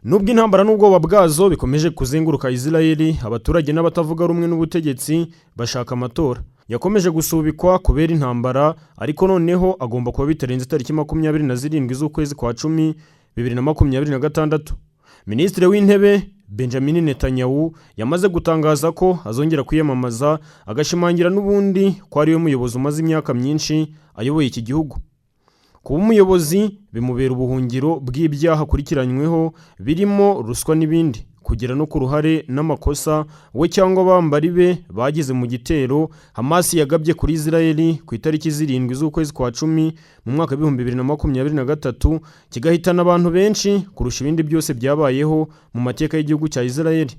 Nubwo intambara n'ubwoba bwazo bikomeje kuzenguruka Israeli, abaturage n'abatavuga rumwe n'ubutegetsi bashaka amatora. Yakomeje gusubikwa kubera intambara, ariko noneho agomba kuba bitarenze tariki 27 z'ukwezi kwa 10 2026. Minisitiri w'intebe Benjamin Netanyahu yamaze gutangaza ko azongera kwiyamamaza, agashimangira n'ubundi ko ari we muyobozi umaze imyaka myinshi ayoboye iki gihugu. Kuba umuyobozi bimubera ubuhungiro bw'ibyaha akurikiranyweho birimo ruswa n'ibindi, kugera no ku ruhare n'amakosa we cyangwa abambari be bagize mu gitero Hamas yagabye kuri Israeli ku itariki 7 z'ukwezi kwa 10 mu mwaka 2023, kigahitana abantu benshi kurusha ibindi byose byabayeho mu mateka y'igihugu cya Israeli.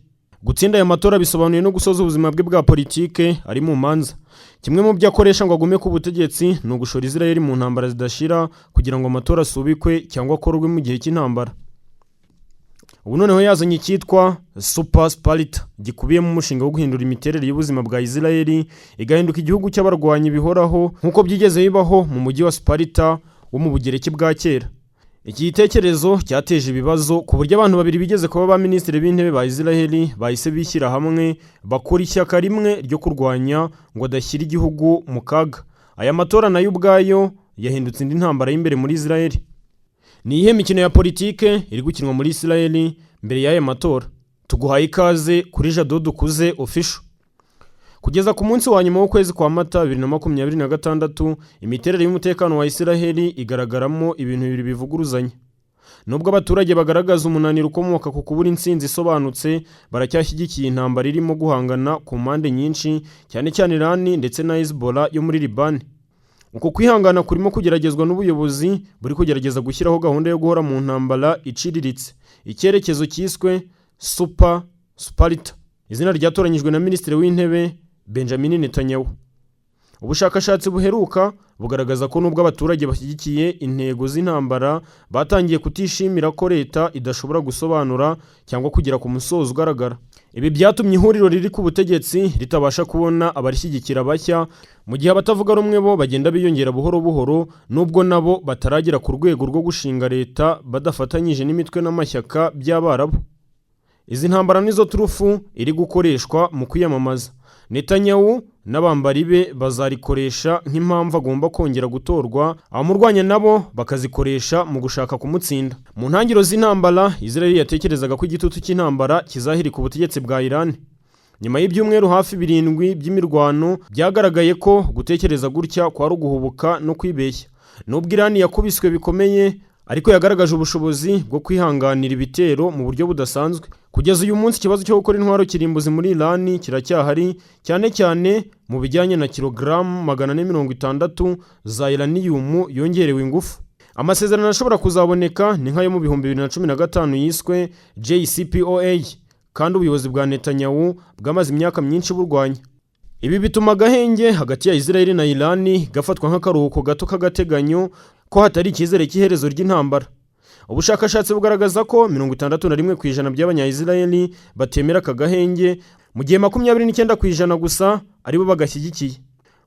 Gutsinda aya matora bisobanuye no gusoza ubuzima bwe bwa politike ari mu manza. Kimwe mu byo akoresha ngo agume ku butegetsi ni ugushora Israeli mu ntambara zidashira kugira ngo amatora asubikwe cyangwa akorwe mu gihe cy'intambara. Ubu noneho yazanye icyitwa Super Sparta, gikubiyemo umushinga wo guhindura imiterere y'ubuzima bwa Israeli igahinduka igihugu cy'abarwanyi bihoraho nk'uko byigeze bibaho mu mujyi wa Sparta wo mu Bugereki bwa kera. Iki gitekerezo cyateje ibibazo ku buryo abantu babiri bigeze kuba ba minisitiri b'intebe ba Israeli bahise bishyira hamwe bakora ishyaka rimwe ryo kurwanya ngo adashyira igihugu mu kaga. Aya matora nayo ubwayo yahindutse indi ntambara y'imbere muri Israeli. Ni ihe mikino ya politike iri gukinwa muri Israeli mbere y'aya matora. Tuguhaye ikaze kuri Jado Dukuze Official. Kugeza ku munsi wa nyuma w'ukwezi kwa Mata 2026, imiterere y'umutekano wa Israeli igaragaramo ibintu bibiri bivuguruzanya. Nubwo abaturage bagaragaza umunaniro ukomoka ku kubura intsinzi isobanutse, baracyashyigikiye intambara irimo guhangana ku mpande nyinshi, cyane cyane Iran ndetse na Hezbollah yo muri Liban. Uko kwihangana kurimo kugeragezwa n'ubuyobozi buri kugerageza gushyiraho gahunda yo guhora mu ntambara iciriritse. Icyerekezo cyiswe Super Sparta, izina ryatoranyijwe na Minisitiri w'Intebe Benjamin Netanyahu. Ubushakashatsi buheruka bugaragaza ko nubwo abaturage bashyigikiye intego z'intambara, batangiye kutishimira ko leta idashobora gusobanura cyangwa kugera ku musozo ugaragara. Ibi byatumye ihuriro riri ku butegetsi ritabasha kubona abarishyigikira bashya, mu gihe abatavuga rumwe bo bagenda biyongera buhoro buhoro, nubwo nabo bataragera ku rwego rwo gushinga leta badafatanyije n'imitwe n'amashyaka by'Abarabu. Izi ntambara nizo turufu iri gukoreshwa mu kwiyamamaza. Netanyahu n'abambari be bazarikoresha nk'impamvu agomba kongera gutorwa, abamurwanya nabo bakazikoresha mu gushaka kumutsinda. Mu ntangiriro z'intambara, Israeli yatekerezaga ko igitutu cy'intambara kizahirika ubutegetsi bwa Iran. Nyuma y'ibyumweru hafi 7 by'imirwano, byagaragaye ko gutekereza gutya kwari uguhubuka no kwibeshya. Nubwo Iran yakubiswe bikomeye, ariko yagaragaje ubushobozi bwo kwihanganira ibitero mu buryo budasanzwe. Kugeza uyu munsi ikibazo cyo gukora intwaro kirimbuzi muri Iran kiracyahari, cyane cyane mu bijyanye na kilogramu 460 za uranium yongerewe ingufu. Amasezerano ashobora kuzaboneka ni nk'ayo mu 2015 yiswe JCPOA, kandi ubuyobozi bwa Netanyahu bwamaze imyaka myinshi burwanya. Ibi bituma agahenge hagati ya Israeli na Iran gafatwa nk'akaruhuko gato k'agateganyo ko hatari icyizere cy'iherezo ry'intambara. Ubushakashatsi bugaragaza ko 61% by'abanya-Israeli batemera aka gahenge, mu gihe 29% gusa aribo bagashyigikiye.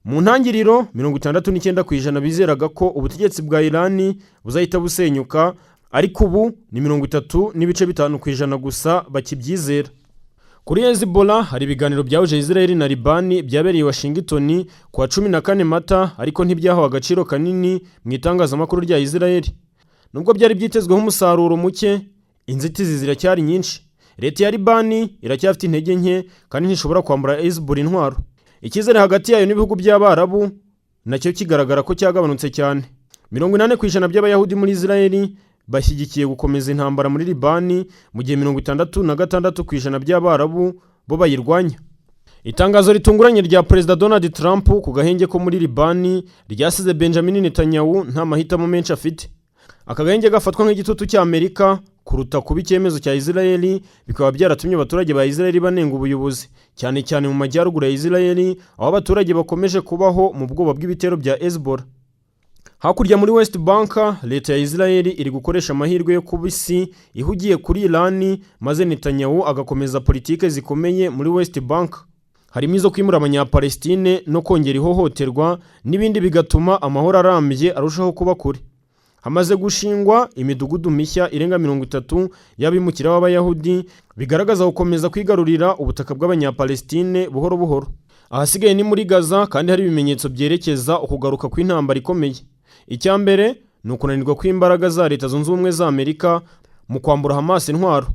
Mu ntangiriro 69% bizeraga ko ubutegetsi bwa Iran buzahita busenyuka, ariko ubu ni 33.5% gusa bakibyizera. Kuri Hezbollah hari ibiganiro byahuje Israeli na Liban byabereye Washington ku wa 14 Mata, ariko ntibyahawe agaciro kanini mu itangazamakuru rya Israeli. Nubwo byari byitezweho umusaruro muke, inzitizi ziracyari nyinshi. Leta ya Liban iracyafite intege nke kandi ntishobora kwambura Hezbollah intwaro. Icyizere hagati yayo n'ibihugu by'Abarabu nacyo kigaragara ko cyagabanutse cyane. 80% by'Abayahudi muri Israeli bashyigikiye gukomeza intambara muri Liban, mu gihe 66% by'Abarabu bo bayirwanya. Itangazo ritunguranye rya Perezida Donald Trump ku gahenge ko muri Liban ryasize Benjamin Netanyahu nta mahitamo menshi afite. Aka gahenge gafatwa nk'igitutu cy'Amerika kuruta kuba icyemezo cya Israeli, bikaba byaratumye abaturage ba Israeli banenga ubuyobozi, cyane cyane mu majyaruguru ya Israeli, aho abaturage bakomeje kubaho mu bwoba bw'ibitero bya Hezbollah. Hakurya muri West Bank, leta ya Israeli iri gukoresha amahirwe yo kuba isi ihugiye kuri Iran, maze Netanyahu agakomeza politike zikomeye muri West Bank. Harimo izo kwimura abanyapalestine no kongera ihohoterwa, n'ibindi bigatuma amahoro arambye arushaho kuba kure. Hamaze gushingwa imidugudu mishya irenga 30 y'abimukira b'Abayahudi, bigaragaza gukomeza kwigarurira ubutaka bw'Abanyapalestine buhoro buhoro. Ahasigaye ni muri Gaza, kandi hari ibimenyetso byerekeza ukugaruka kw'intambara ikomeye. Icya mbere ni ukunanirwa kw'imbaraga za Leta Zunze Ubumwe za Amerika mu kwambura Hamas intwaro.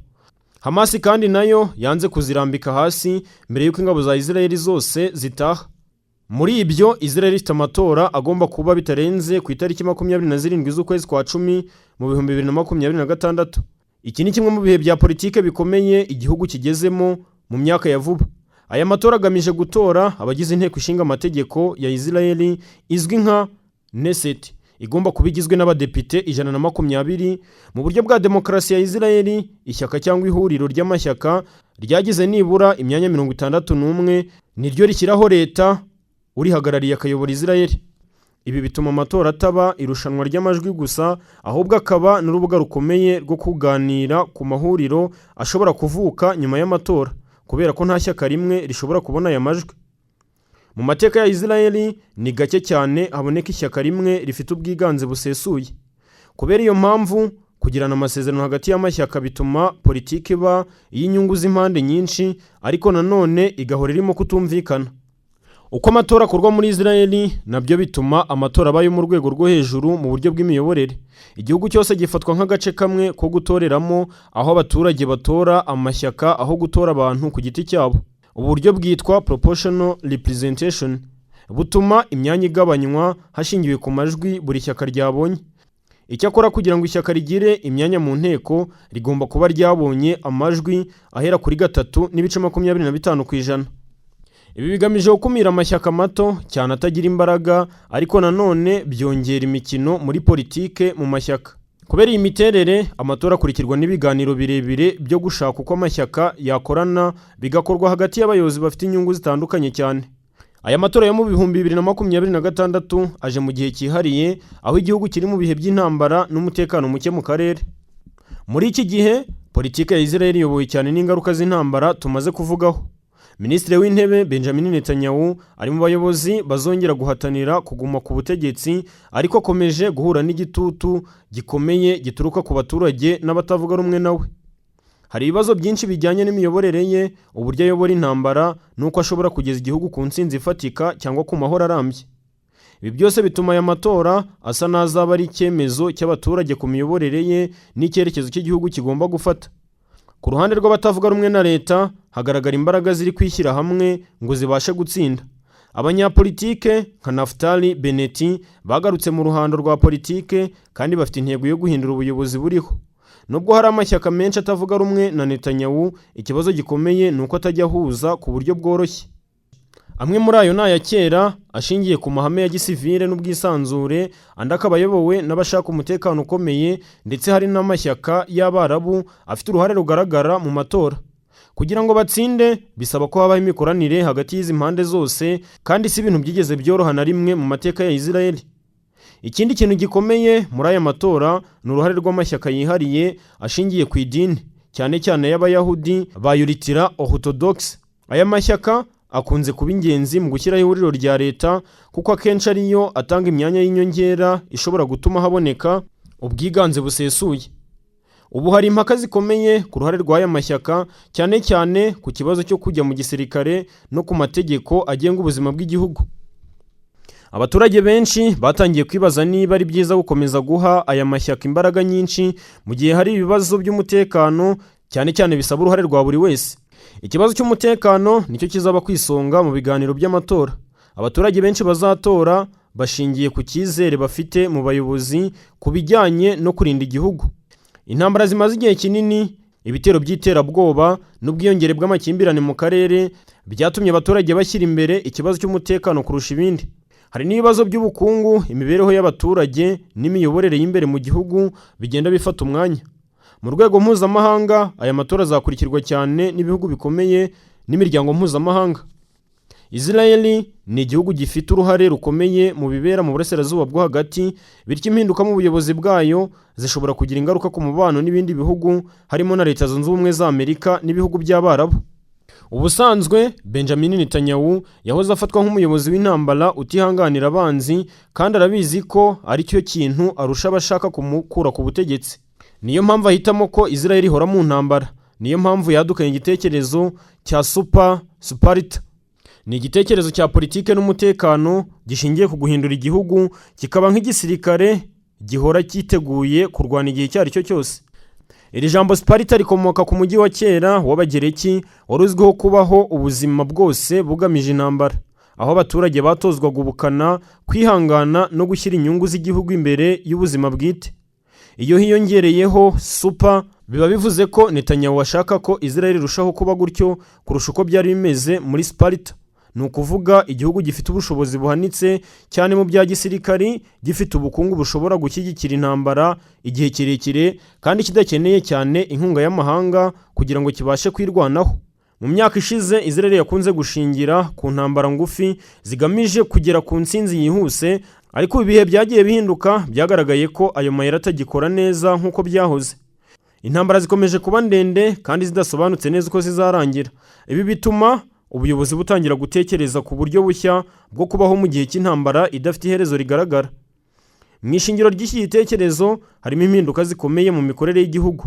Hamas kandi nayo yanze kuzirambika hasi mbere y'uko ingabo za Israel zose zitaha. Muri ibyo, Israel ifite amatora agomba kuba bitarenze ku itariki 27 z'ukwezi kwa 10 mu 2026. Iki ni kimwe mu bihe bya politike bikomeye igihugu kigezemo mu myaka ya vuba. Aya matora agamije gutora abagize inteko ishinga amategeko ya Israel izwi nka Knesset, igomba kuba igizwe n'abadepite 120. Mu buryo bwa demokarasi ya Israel, ishyaka cyangwa ihuriro ry'amashyaka ryagize nibura imyanya 61 niryo rishyiraho leta urihagarariye akayobora Israel. Ibi bituma amatora ataba irushanwa ry'amajwi gusa, ahubwo akaba n'urubuga rukomeye rwo kuganira ku mahuriro ashobora kuvuka nyuma y'amatora, kubera ko nta shyaka rimwe rishobora kubona aya majwi. Mu mateka ya Israel ni gake cyane haboneka ishyaka rimwe rifite ubwiganze busesuye. Kubera iyo mpamvu, kugirana amasezerano hagati y'amashyaka bituma politiki iba y'inyungu z'impande nyinshi, ariko nanone igahora irimo kutumvikana. Uko amatora akorwa muri Israel nabyo bituma amatora abayo mu rwego rwo hejuru mu buryo bw'imiyoborere. Igihugu cyose gifatwa nk'agace kamwe ko gutoreramo, aho abaturage batora amashyaka aho gutora abantu ku giti cyabo. Uburyo bwitwa proportional representation butuma imyanya igabanywa hashingiwe ku majwi buri shyaka ryabonye. Icyakora kugira ngo ishyaka rigire imyanya mu nteko, rigomba kuba ryabonye amajwi ahera kuri 3.25%. Ibi bigamije gukumira amashyaka mato cyane atagira imbaraga, ariko nanone byongera imikino muri politike mu mashyaka. Kubera iyi miterere, amatora akurikirwa n'ibiganiro birebire byo gushaka uko amashyaka yakorana, bigakorwa hagati y'abayobozi bafite inyungu zitandukanye cyane. Aya matora yo mu 2026 aje mu gihe cyihariye, aho igihugu kiri mu bihe by'intambara n'umutekano muke mu karere. Muri iki gihe, politike ya Israel iyobowe cyane n'ingaruka z'intambara tumaze kuvugaho. Minisitiri w'intebe Benjamin Netanyahu ari mu bayobozi bazongera guhatanira kuguma ku butegetsi, ariko akomeje guhura n'igitutu gikomeye gituruka ku baturage n'abatavuga rumwe nawe. Hari ibibazo byinshi bijyanye n'imiyoborere ye, uburyo ayobora intambara, n'uko ashobora kugeza igihugu ku ntsinzi ifatika cyangwa ku mahoro arambye. Ibi byose bituma aya matora asa n'azaba ari icyemezo cy'abaturage ku miyoborere ye n'icyerekezo cy'igihugu kigomba gufata. Ku ruhande rw'abatavuga rumwe na leta, hagaragara imbaraga ziri kwishyira hamwe ngo zibashe gutsinda. Abanyapolitike nka Naftali Bennett bagarutse mu ruhando rwa politike, kandi bafite intego yo guhindura ubuyobozi buriho. Nubwo hari amashyaka menshi atavuga rumwe na Netanyahu, ikibazo gikomeye ni uko atajya ahuza ku buryo bworoshye. Amwe muri ayo ni aya kera, ashingiye ku mahame ya gisivile n'ubwisanzure, andi akaba ayobowe n'abashaka umutekano ukomeye, ndetse hari n'amashyaka y'Abarabu afite uruhare rugaragara mu matora. Kugira ngo batsinde, bisaba ko habaho imikoranire hagati y'izi mpande zose, kandi si ibintu byigeze byoroha na rimwe mu mateka ya Israel. Ikindi kintu gikomeye muri aya matora ni uruhare rw'amashyaka yihariye ashingiye ku idini, cyane cyane y'Abayahudi bayuritira Orthodox. Aya mashyaka akunze kuba ingenzi mu gushyiraho ihuriro rya leta, kuko akenshi ariyo atanga imyanya y'inyongera ishobora gutuma haboneka ubwiganze busesuye. Ubu hari impaka zikomeye ku ruhare rw'aya mashyaka, cyane cyane ku kibazo cyo kujya mu gisirikare no ku mategeko agenga ubuzima bw'igihugu. Abaturage benshi batangiye kwibaza niba ari byiza gukomeza guha aya mashyaka imbaraga nyinshi mu gihe hari ibibazo by'umutekano, cyane cyane bisaba uruhare rwa buri wese. Ikibazo cy'umutekano nicyo kizaba kwisonga mu biganiro by'amatora. Abaturage benshi bazatora bashingiye ku cyizere bafite mu bayobozi ku bijyanye no kurinda igihugu. Intambara zimaze igihe kinini, ibitero by'iterabwoba n'ubwiyongere bw'amakimbirane mu karere byatumye abaturage bashyira imbere ikibazo cy'umutekano kurusha ibindi. Hari n'ibibazo by'ubukungu, imibereho y'abaturage n'imiyoborere y'imbere mu gihugu bigenda bifata umwanya. Mu rwego mpuzamahanga, aya matora azakurikirwa cyane n'ibihugu bikomeye n'imiryango mpuzamahanga. Israel ni igihugu gifite uruhare rukomeye mu bibera mu burasirazuba bwo hagati, bityo impinduka mu buyobozi bwayo zishobora kugira ingaruka ku mubano n'ibindi bihugu, harimo na Leta Zunze Ubumwe za Amerika n'ibihugu by'Abarabu. Ubusanzwe Benjamin Netanyahu yahoze afatwa nk'umuyobozi w'intambara utihanganira abanzi kandi arabizi ko ari cyo kintu arusha abashaka kumukura ku butegetsi. Niyo mpamvu ahitamo ko Israel ihora mu ntambara. Niyo mpamvu yadukanye igitekerezo cya Super Sparta. Ni igitekerezo cya politike n'umutekano gishingiye ku guhindura igihugu kikaba nk'igisirikare gihora cyiteguye kurwana igihe cyari cyo cyose. Iri jambo Sparta rikomoka ku mujyi wa kera w'Abagereki wari uzwiho kubaho ubuzima bwose bugamije intambara, aho abaturage batozwaga ubukana, kwihangana no gushyira inyungu z'igihugu imbere y'ubuzima bwite. Iyo hiyongereyeho super biba bivuze ko Netanyahu ashaka ko Israel irushaho kuba gutyo kurusha uko byari bimeze muri Sparta. Ni ukuvuga igihugu gifite ubushobozi buhanitse cyane mu bya gisirikari, gifite ubukungu bushobora gushyigikira intambara igihe kirekire kandi kidakeneye cyane inkunga y'amahanga kugira ngo kibashe kwirwanaho. Mu myaka ishize Israel yakunze gushingira ku ntambara ngufi zigamije kugera ku ntsinzi yihuse, ariko ibihe byagiye bihinduka byagaragaye ko ayo mayeri atagikora neza nk'uko byahoze. Intambara zikomeje kuba ndende kandi zidasobanutse neza uko zizarangira. Ibi bituma ubuyobozi butangira gutekereza ku buryo bushya bwo kubaho mu gihe cy'intambara idafite iherezo rigaragara. Mu ishingiro ry'iki gitekerezo harimo impinduka zikomeye mu mikorere y'igihugu.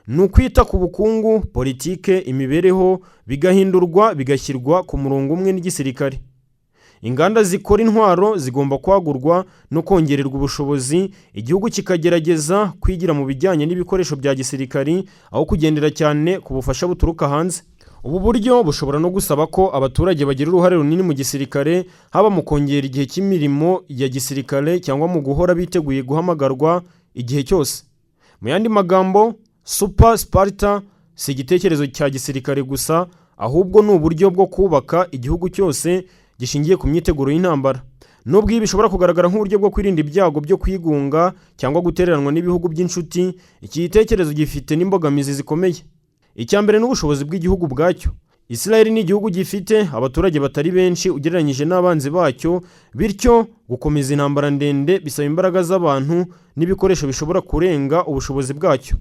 Ni ukwita ku bukungu, politike, imibereho bigahindurwa bigashyirwa ku murongo umwe n'igisirikare. Inganda zikora intwaro zigomba kwagurwa no kongererwa ubushobozi, igihugu kikagerageza kwigira mu bijyanye n'ibikoresho bya gisirikari aho kugendera cyane ku bufasha buturuka hanze. Ubu buryo bushobora no gusaba ko abaturage bagira uruhare runini mu gisirikare, haba mu kongera igihe cy'imirimo ya gisirikare cyangwa mu guhora biteguye guhamagarwa igihe cyose. Mu yandi magambo, Super Sparta si igitekerezo cya gisirikare gusa, ahubwo ni uburyo bwo kubaka igihugu cyose gishingiye ku myiteguro y'intambara. Nubwo ibi bishobora kugaragara nk'uburyo bwo kwirinda ibyago byo kwigunga cyangwa gutereranwa n'ibihugu by'inshuti, iki gitekerezo gifite n'imbogamizi zikomeye. Icyambere n'ubushobozi bw'igihugu bwacyo. Israel ni igihugu gifite abaturage batari benshi ugereranyije n'abanzi bacyo, bityo gukomeza intambara ndende bisaba imbaraga z'abantu n'ibikoresho bishobora kurenga ubushobozi bwacyo.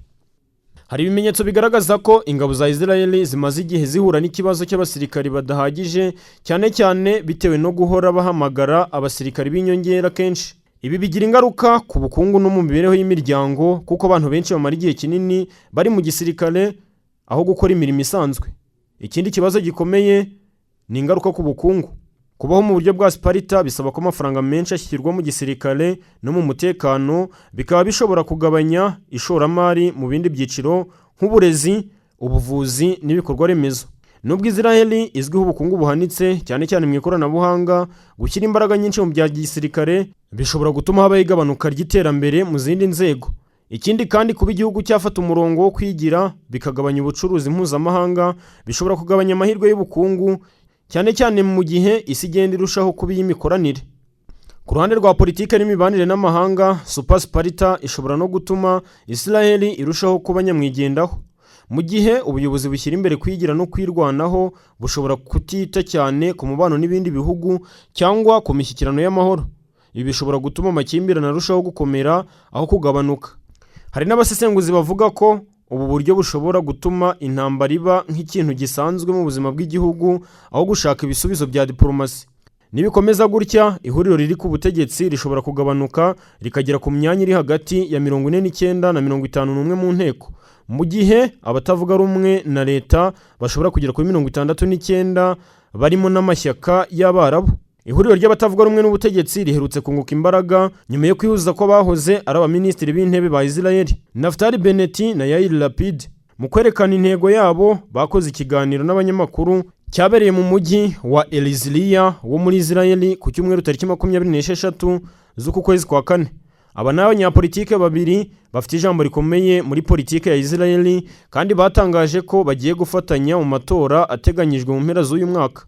Hari ibimenyetso bigaragaza ko ingabo za Israel zimaze igihe zihura n'ikibazo cy'abasirikari badahagije, cyane cyane bitewe no guhora bahamagara abasirikari b'inyongera kenshi. Ibi bigira ingaruka ku bukungu no mu mibereho y'imiryango, kuko abantu benshi bamara igihe kinini bari mu gisirikare aho gukora imirimo isanzwe. Ikindi kibazo gikomeye ni ingaruka ku bukungu. Kubaho mu buryo bwa Sparta bisaba ko amafaranga menshi ashyirwa mu gisirikare no mu mutekano, bikaba bishobora kugabanya ishoramari mu bindi byiciro nk'uburezi, ubuvuzi n'ibikorwa remezo. Nubwo Israel izwiho ubukungu buhanitse cyane cyane mu ikoranabuhanga, gushyira imbaraga nyinshi mu bya gisirikare bishobora gutuma habaho igabanuka ry'iterambere mu zindi nzego. Ikindi kandi kuba igihugu cyafata umurongo wo kwigira bikagabanya ubucuruzi mpuzamahanga bishobora kugabanya amahirwe y'ubukungu, cyane cyane mu gihe isi igenda irushaho kuba iy'imikoranire. Ku ruhande rwa politike n'imibanire n'amahanga, Super Sparta ishobora no gutuma Israel irushaho kuba nyamwigendaho. Mu gihe ubuyobozi bushyira imbere kwigira no kwirwanaho, bushobora kutita cyane ku mubano n'ibindi bihugu cyangwa ku mishyikirano y'amahoro. Ibi bishobora gutuma amakimbirane arushaho gukomera aho kugabanuka. Hari n'abasesenguzi bavuga ko ubu buryo bushobora gutuma intambara iba nk'ikintu gisanzwe mu buzima bw'igihugu aho gushaka ibisubizo bya diplomasi. Nibikomeza gutya, ihuriro riri ku butegetsi rishobora kugabanuka rikagera ku myanya iri hagati ya 49 na 51 mu nteko, mu gihe abatavuga rumwe na leta bashobora kugera kuri 69 barimo n'amashyaka y'Abarabu. Ihuriro ry'abatavuga rumwe n'ubutegetsi riherutse kunguka imbaraga nyuma yo kwihuza ko bahoze ari abaminisitiri b'intebe ba Israel, Naftali Bennett na Yair Lapid. Mu kwerekana intego yabo, bakoze ikiganiro n'abanyamakuru cyabereye mu mujyi wa Elizliya wo muri Israel ku cyumweru tariki 26 z'uku kwezi kwa kane. Aba ni abanyapolitike babiri bafite ijambo rikomeye muri politike ya Israel kandi batangaje ko bagiye gufatanya mu matora ateganyijwe mu mpera z'uyu mwaka.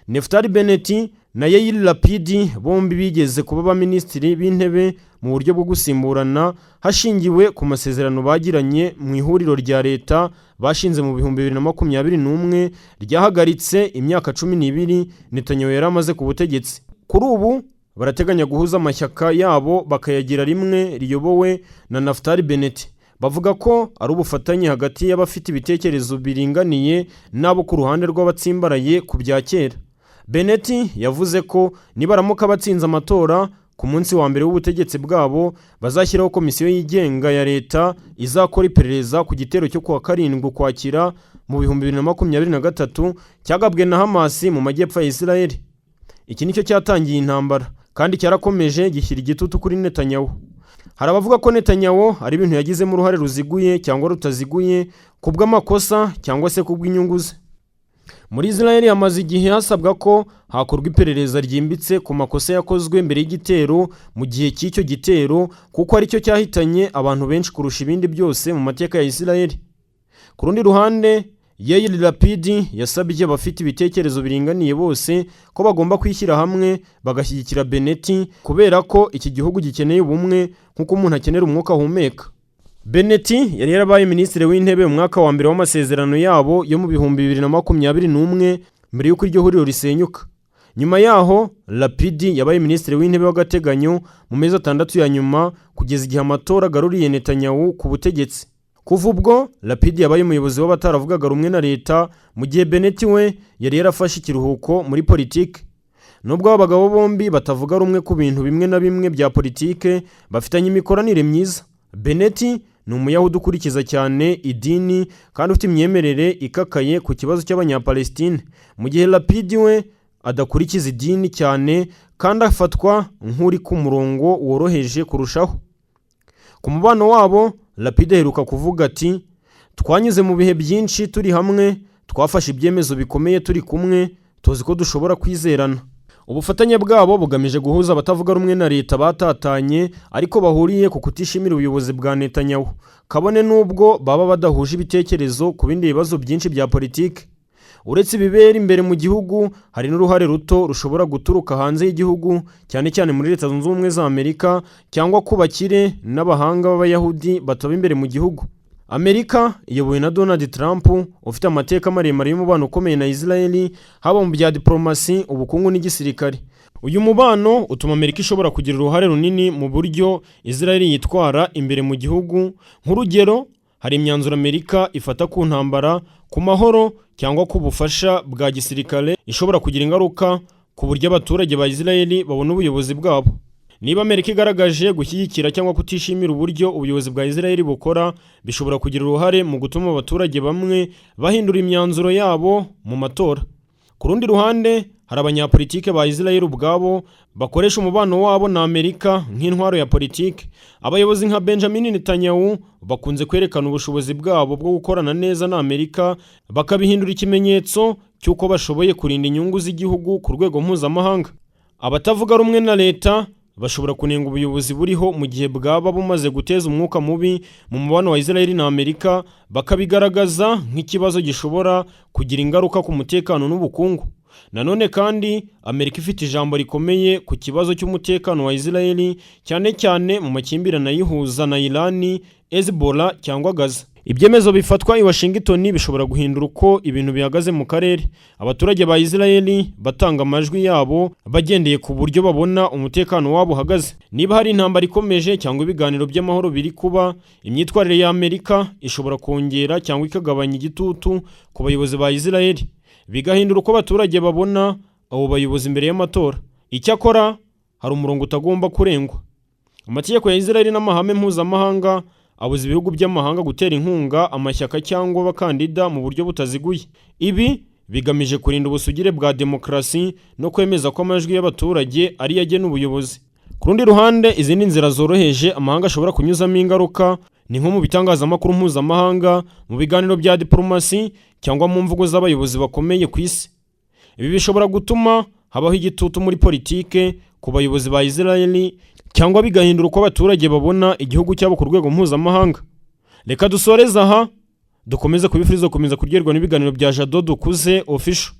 Naftali Bennett na Yair Lapid bombi bigeze kuba abaminisitiri b'intebe mu buryo bwo gusimburana hashingiwe ku masezerano bagiranye mu ihuriro rya leta bashinze mu 2021 ryahagaritse imyaka 12 Netanyahu yari amaze ku butegetsi. Kuri ubu barateganya guhuza amashyaka yabo bakayagira rimwe riyobowe na Naftali Bennett. bavuga ko ari ubufatanye hagati y'abafite ibitekerezo biringaniye n'abo ku ruhande rw'abatsimbaraye ku bya kera. Bennett yavuze ko nibaramuka batsinze amatora ku munsi wa mbere w'ubutegetsi bwabo bazashyiraho komisiyo yigenga ya leta izakora iperereza ku gitero cyo kuwa 7 Ukwakira mu 2023 cyagabwe na Hamas mu majyepfo ya Israel. Iki nicyo cyatangiye intambara kandi cyarakomeje gishyira igitutu kuri Netanyahu. Hari abavuga ko Netanyahu ari ibintu yagizemo uruhare ruziguye cyangwa rutaziguye kubw'amakosa cyangwa se kubw'inyungu ze. Muri Israel hamaze igihe hasabwa ko hakorwa iperereza ryimbitse ku makosa yakozwe mbere y'igitero mu gihe cy'icyo gitero kuko ari cyo cyahitanye abantu benshi kurusha ibindi byose mu mateka ya Israel. Ku rundi ruhande, Yair Lapid yasabye abafite ibitekerezo biringaniye bose ko bagomba kwishyira hamwe bagashyigikira Bennett kubera ko iki gihugu gikeneye ubumwe nk'uko umuntu akenera umwuka ahumeka. Bennett yari yarabaye minisitiri w'intebe mu mwaka wa mbere w'amasezerano yabo yo mu 2021 mbere y'uko iryo huriro risenyuka. Nyuma yaho Lapid yabaye minisitiri w'intebe w'agateganyo mu mezi 6 ya nyuma kugeza igihe amatora agaruriye Netanyahu ku butegetsi. Kuva ubwo Lapid yabaye umuyobozi w'abataravugaga rumwe na leta mu gihe Bennett we yari yarafashe ikiruhuko muri politike. Nubwo abagabo bombi batavuga rumwe ku bintu bimwe na bimwe bya politike, bafitanye imikoranire myiza. Bennett ni umuyahudi ukurikiza cyane idini kandi ufite imyemerere ikakaye ku kibazo cy'abanyapalestine, mu gihe Lapid we adakurikiza idini cyane kandi afatwa nk'uri ku murongo woroheje kurushaho. Ku mubano wabo, Lapid aheruka kuvuga ati, twanyuze mu bihe byinshi turi hamwe, twafashe ibyemezo bikomeye turi kumwe, tuzi ko dushobora kwizerana. Ubufatanye bwabo bugamije guhuza abatavuga rumwe na leta batatanye ariko bahuriye ku kutishimira ubuyobozi bwa Netanyahu, kabone nubwo baba badahuje ibitekerezo ku bindi bibazo byinshi bya politike. Uretse ibibera imbere mu gihugu, hari n'uruhare ruto rushobora guturuka hanze y'igihugu, cyane cyane muri Leta Zunze Ubumwe za Amerika cyangwa ku bakire n'abahanga b'Abayahudi bataba imbere mu gihugu. Amerika iyobowe na Donald Trump ufite amateka maremare y'umubano ukomeye na Israel, haba mu bya diplomasi, ubukungu n'igisirikare. Uyu mubano utuma Amerika ishobora kugira uruhare runini mu buryo Israel yitwara imbere mu gihugu. Nk'urugero, hari imyanzuro Amerika ifata ku ntambara, ku mahoro cyangwa ku bufasha bwa gisirikare ishobora kugira ingaruka ku buryo abaturage ba Israel babona ubuyobozi bwabo. Niba Amerika igaragaje gushyigikira cyangwa kutishimira uburyo ubuyobozi bwa Israel bukora, bishobora kugira uruhare mu gutuma abaturage bamwe bahindura imyanzuro yabo mu matora. Ku rundi ruhande, hari abanyapolitike ba Israel ubwabo bakoresha umubano wabo na Amerika nk'intwaro ya politike. Abayobozi nka Benjamin Netanyahu bakunze kwerekana ubushobozi bwabo bwo gukorana neza na Amerika, bakabihindura ikimenyetso cy'uko bashoboye kurinda inyungu z'igihugu ku rwego mpuzamahanga. Abatavuga rumwe na leta bashobora kunenga ubuyobozi buriho mu gihe bwaba bumaze guteza umwuka mubi mu mubano wa Israel na Amerika, bakabigaragaza nk'ikibazo gishobora kugira ingaruka ku mutekano n'ubukungu. Nanone kandi Amerika ifite ijambo rikomeye ku kibazo cy'umutekano wa Israel, cyane cyane mu makimbirane ayihuza na Iran, Hezbollah cyangwa Gaza. Ibyemezo bifatwa i Washington bishobora guhindura uko ibintu bihagaze mu karere. Abaturage ba Israel batanga amajwi yabo bagendeye ku buryo babona umutekano wabo uhagaze. Niba hari intambara ikomeje cyangwa ibiganiro by'amahoro biri kuba, imyitwarire ya Amerika ishobora kongera cyangwa ikagabanya igitutu ku bayobozi ba Israel, bigahindura uko abaturage babona abo bayobozi imbere y'amatora. Icyakora hari umurongo utagomba kurengwa. Amategeko ya Israel n'amahame mpuzamahanga abuza ibihugu by'amahanga gutera inkunga amashyaka cyangwa abakandida mu buryo butaziguye. Ibi bigamije kurinda ubusugire bwa demokarasi no kwemeza ko amajwi y'abaturage ari yagena ubuyobozi. Ku rundi ruhande, izindi nzira zoroheje amahanga ashobora kunyuzamo ingaruka ni nko mu bitangazamakuru mpuzamahanga, mu biganiro bya diplomasi cyangwa mu mvugo z'abayobozi bakomeye ku isi. Ibi bishobora gutuma habaho igitutu muri politike ku bayobozi ba Israel cyangwa bigahindura uko abaturage babona igihugu cyabo ku rwego mpuzamahanga. Reka dusoreze aha, dukomeze kubifuriza gukomeza kuryoherwa n'ibiganiro bya Jado Dukuze Official.